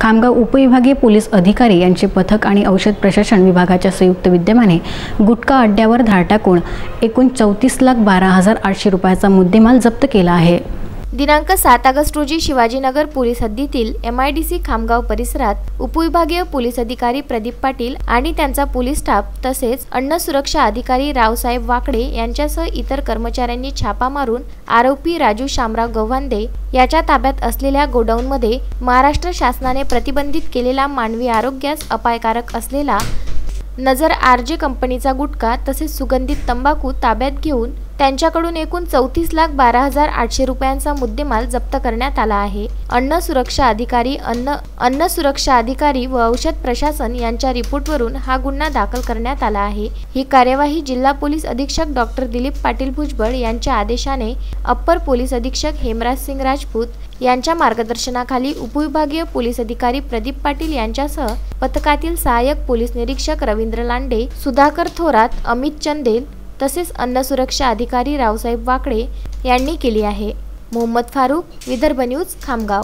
खामगाव उपविभागीय पोलीस अधिकारी यांचे पथक आणि औषध प्रशासन विभागाच्या संयुक्त विद्यमाने गुटखा अड्ड्यावर धाड टाकून एकूण 34,12,800 रुपयाचा मुद्देमाल जप्त केला आहे। दिनांक 7 ऑगस्ट रोजी शिवाजीनगर पोलीस हद्दीतील MIDC खामगाव परिसरात उपविभागीय पोलीस अधिकारी प्रदीप पाटील आणि त्यांचा पोलीस स्टाफ तसेच अन्न सुरक्षा अधिकारी रावसाहेब वाकडे यांच्यासह इतर कर्मचाऱ्यांनी छापा मारून आरोपी राजू शामराव गव्हांदे याच्या ताब्यात असलेल्या गोडाऊनमध्ये महाराष्ट्र शासनाने प्रतिबंधित केलेला मानवी आरोग्यास अपायकारक असलेला नजर RJ कंपनीचा गुटखा तसेच सुगंधित तंबाखू ताब्यात घेऊन त्यांच्याकडून एकूण 34,12,800 रुपयांचा मुद्देमाल जप्त करण्यात आला आहे। अन्न सुरक्षा अधिकारी व औषध प्रशासन यांच्या रिपोर्टवरून हा गुन्हा दाखल करण्यात आला आहे। ही कार्यवाही जिल्हा पोलीस अधीक्षक डॉक्टर दिलीप पाटील भुजबळ यांच्या आदेशाने अप्पर पोलीस अधीक्षक हेमराज सिंग राजपूत यांच्या मार्गदर्शनाखाली उपविभागीय पोलीस अधिकारी प्रदीप पाटील यांच्यासह पथकातील सहाय्यक पोलीस निरीक्षक रवींद्र लांडे, सुधाकर थोरात, अमित चंदेल तसेच अन्न सुरक्षा अधिकारी रावसाहेब वाकडे यांनी केली आहे। मोहम्मद फारूक, विदर्भ न्यूज, खामगाव।